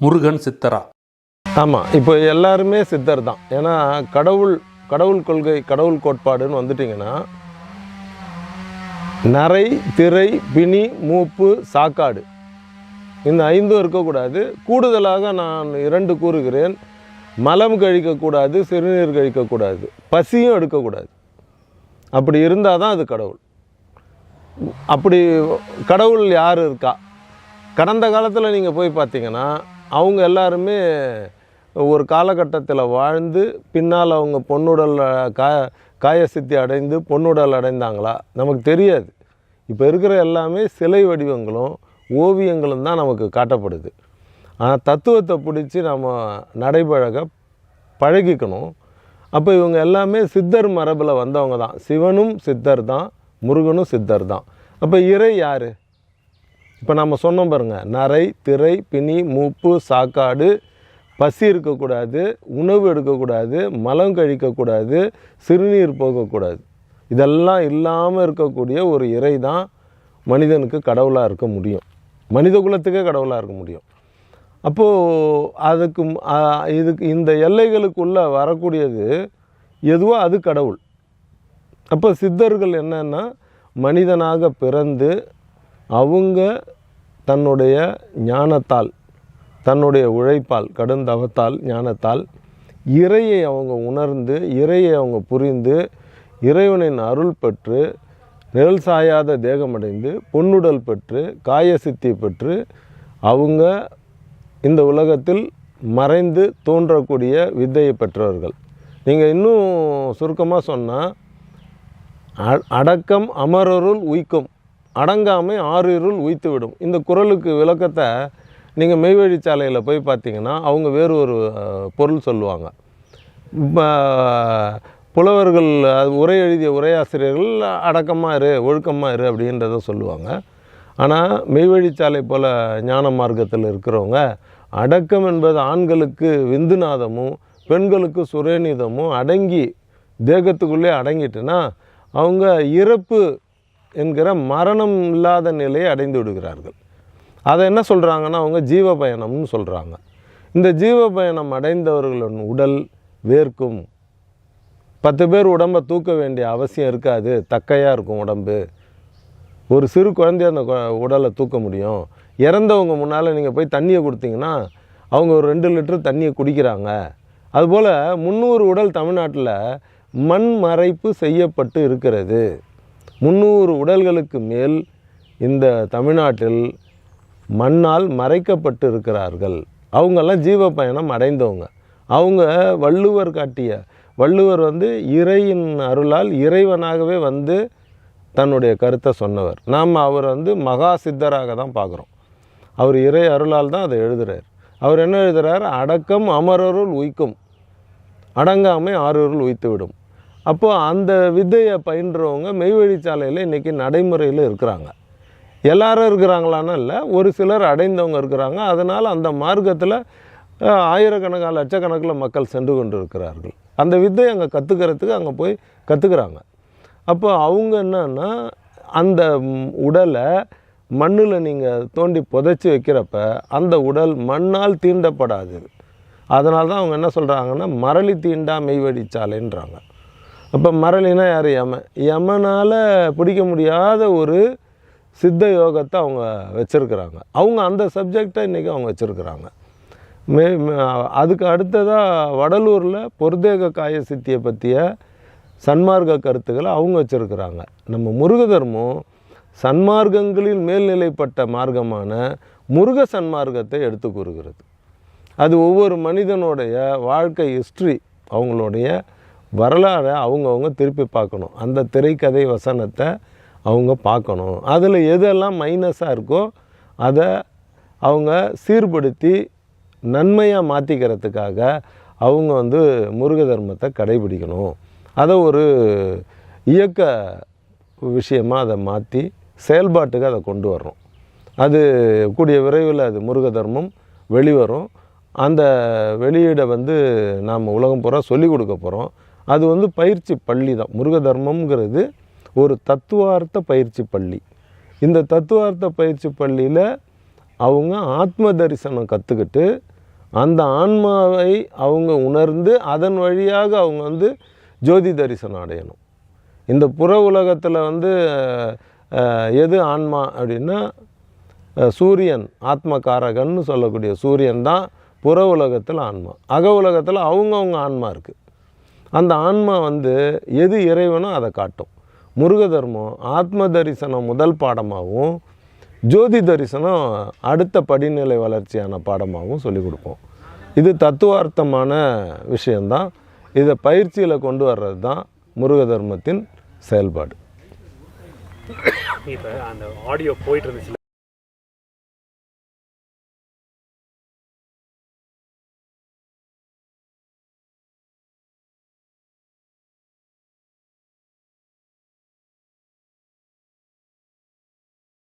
முருகன் சித்தரா? ஆமாம், இப்போ எல்லாருமே சித்தர் தான். ஏன்னா கடவுள் கொள்கை, கடவுள் கோட்பாடுன்னு வந்துட்டிங்கன்னா நரை, திரை, பிணி, மூப்பு, சாக்காடு இந்த 5 இருக்கக்கூடாது. கூடுதலாக நான் 2 கூறுகிறேன். மலம் கழிக்கக்கூடாது, சிறுநீர் கழிக்கக்கூடாது, பசியும் எடுக்கக்கூடாது. அப்படி இருந்தால் தான் அது கடவுள். அப்படி கடவுள் யார் இருக்கா? கடந்த காலத்தில் நீங்கள் போய் பார்த்தீங்கன்னா அவங்க எல்லாருமே ஒரு காலகட்டத்தில் வாழ்ந்து பின்னால் அவங்க பொன்னுடல் காயசித்தி அடைந்து பொன்னுடல் அடைந்தாங்களா நமக்கு தெரியாது. இப்போ இருக்கிற எல்லாமே சிலை வடிவங்களும் ஓவியங்களும் தான் நமக்கு காட்டப்படுது. ஆனால் தத்துவத்தை பிடிச்சி நம்ம நடைபழக பழகிக்கணும். அப்போ இவங்க எல்லாமே சித்தர் மரபில் வந்தவங்க தான். சிவனும் சித்தர் தான், முருகனும் சித்தர் தான். அப்போ இறை யார்? இப்போ நம்ம சொன்னோம் பாருங்கள், நரை, திரை, பிணி, மூப்பு, சாக்காடு, பசி இருக்கக்கூடாது, உணவு எடுக்கக்கூடாது, மலம் கழிக்கக்கூடாது, சிறுநீர் போகக்கூடாது. இதெல்லாம் இல்லாமல் இருக்கக்கூடிய ஒரு இறை தான் மனிதனுக்கு கடவுளாக இருக்க முடியும், மனித குலத்துக்கே கடவுளாக இருக்க முடியும். அப்போது இதுக்கு இந்த எல்லைகளுக்குள்ளே வரக்கூடியது எதுவோ அது கடவுள். அப்போ சித்தர்கள் என்னன்னா மனிதனாக பிறந்து அவங்க தன்னுடைய ஞானத்தால், தன்னுடைய உழைப்பால், கடுந்தவத்தால், ஞானத்தால் இறையை அவங்க உணர்ந்து, இறையை அவங்க புரிந்து, இறைவனின் அருள் பெற்று, நிழல் சாயாத தேகமடைந்து, பொன்னுடல் பெற்று, காயசித்தி பெற்று அவங்க இந்த உலகத்தில் மறைந்து தோன்றக்கூடிய வித்தையை பெற்றவர்கள். நீங்கள் இன்னும் சுருக்கமாக சொன்னால், அடக்கம் அமரருள் உய்க்கும், அடங்காமை 6 இருள் உய்த்து விடும். இந்த குறளுக்கு விளக்கத்தை நீங்கள் மெய்வழிச்சாலையில் போய் பார்த்தீங்கன்னா அவங்க வேறு ஒரு பொருள் சொல்லுவாங்க. புலவர்கள் உரை எழுதிய உரையாசிரியர்கள் அடக்கமாக இரு, ஒழுக்கமாக இரு அப்படின்றத சொல்லுவாங்க. ஆனால் மெய்வழிச்சாலை போல் ஞான மார்க்கத்தில் இருக்கிறவங்க அடக்கம் என்பது ஆண்களுக்கு விந்துநாதமும் பெண்களுக்கு சுரேனிதமும் அடங்கி தேகத்துக்குள்ளே அடங்கிட்டுனா அவங்க இறப்பு என்கிற மரணம் இல்லாத நிலையை அடைந்து விடுகிறார்கள். அதை என்ன சொல்கிறாங்கன்னா அவங்க ஜீவ பயணம்னு சொல்கிறாங்க. இந்த ஜீவ பயணம் அடைந்தவர்களின் உடல் வேர்க்கும். 10 பேர் உடம்பை தூக்க வேண்டிய அவசியம் இருக்காது, தக்கையாக இருக்கும் உடம்பு. ஒரு சிறு குழந்தைய அந்த உடலை தூக்க முடியும். இறந்தவங்க முன்னால் நீங்கள் போய் தண்ணியை கொடுத்தீங்கன்னா அவங்க ஒரு 2 லிட்டர் தண்ணியை குடிக்கிறாங்க. அதுபோல் 300 உடல் தமிழ்நாட்டில் மண் மறைப்பு செய்யப்பட்டு இருக்கிறது. 300 உடல்களுக்கு மேல் இந்த தமிழ்நாட்டில் மண்ணால் மறைக்கப்பட்டு இருக்கிறார்கள். அவங்கெல்லாம் ஜீவ பயணம் அடைந்தவங்க. அவங்க வள்ளுவர் இறையின் அருளால் இறைவனாகவே வந்து தன்னுடைய கருத்தை சொன்னவர். நாம் அவர் மகா சித்தராக தான் பார்க்குறோம். அவர் இறை அருளால் தான் அதை எழுதுகிறார். அவர் என்ன எழுதுகிறார்? அடக்கம் அமரருள் உய்க்கும், அடங்காமை 6 இருள் உய்த்து விடும். அப்போது அந்த வித்தையை பயின்றவங்க மெய்வழிச்சாலையில் இன்றைக்கி நடைமுறையில் இருக்கிறாங்க. எல்லாரும் இருக்கிறாங்களான்னா இல்லை, ஒரு சிலர் அடைந்தவங்க இருக்கிறாங்க. அதனால் அந்த மார்க்கத்தில் ஆயிரக்கணக்கான லட்சக்கணக்கில் மக்கள் சென்று கொண்டு இருக்கிறார்கள். அந்த வித்தை அங்கே கற்றுக்கிறதுக்கு அங்கே போய் கற்றுக்குறாங்க. அப்போ அவங்க என்னன்னா அந்த உடலை மண்ணில் நீங்கள் தோண்டி புதைச்சி வைக்கிறப்ப அந்த உடல் மண்ணால் தீண்டப்படாது. அதனால தான் அவங்க என்ன சொல்கிறாங்கன்னா மரளி தீண்டா மெய்வழிச்சாலைன்றாங்க. அப்போ மரளினா யார்? யமனால் பிடிக்க முடியாத ஒரு சித்த யோகத்தை அவங்க வச்சுருக்கிறாங்க. அவங்க அந்த சப்ஜெக்டை இன்றைக்கி அவங்க வச்சுருக்கிறாங்க. அதுக்கு அடுத்ததாக வடலூரில் பொருதேக காய சித்தியை பற்றிய சன்மார்க்க கருத்துக்களை அவங்க வச்சுருக்கிறாங்க. நம்ம முருக தர்மம் சன்மார்க்கங்களில் மேல்நிலைப்பட்ட மார்க்கமான முருக சன்மார்க்கத்தை எடுத்து கூறுகிறது. அது ஒவ்வொரு மனிதனுடைய வாழ்க்கை ஹிஸ்ட்ரி, அவங்களுடைய வரலாறை அவங்கவுங்க திருப்பி பார்க்கணும். அந்த திரைக்கதை வசனத்தை அவங்க பார்க்கணும். அதில் எதெல்லாம் மைனஸாக இருக்கோ அதை அவங்க சீர்படுத்தி நன்மையாக மாற்றிக்கிறதுக்காக அவங்க முருக தர்மத்தை கடைபிடிக்கணும். அதை ஒரு இயக்க விஷயமாக அதை மாற்றி செயல்பாட்டுக்கு அதை கொண்டு வரணும். அது கூடிய விரைவில் அது முருக தர்மம் வெளிவரும். அந்த வெளியீடை நாம் உலகம் பூரா சொல்லிக் கொடுக்க போகிறோம். அது வந்து பயிற்சி பள்ளி தான். முருக தர்மம்ங்கிறது ஒரு தத்துவார்த்த பயிற்சி பள்ளி. இந்த தத்துவார்த்த பயிற்சி பள்ளியில் அவங்க ஆத்ம தரிசனம் கற்றுக்கிட்டு அந்த ஆன்மாவை அவங்க உணர்ந்து அதன் வழியாக அவங்க வந்து ஜோதி தரிசனம் அடையணும். இந்த புற உலகத்தில் வந்து எது ஆன்மா அப்படின்னா சூரியன், ஆத்மகாரகன்னு சொல்லக்கூடிய சூரியன் தான் புற உலகத்தில் ஆன்மா. அக உலகத்தில் அவங்கவுங்க ஆன்மா இருக்குது. அந்த ஆன்மா வந்து எது இறைவனோ அதை காட்டும். முருக தர்மம் ஆத்ம தரிசனம் முதல் பாடமாகவும் ஜோதி தரிசனம் அடுத்த படிநிலை வளர்ச்சியான பாடமாகவும் சொல்லிக் கொடுப்போம். இது தத்துவார்த்தமான விஷயந்தான். இதை பயிற்சியில் கொண்டு வர்றது தான் முருக தர்மத்தின் செயல்பாடு. இப்போ அந்த ஆடியோ போயிட்டு இருந்துச்சுல,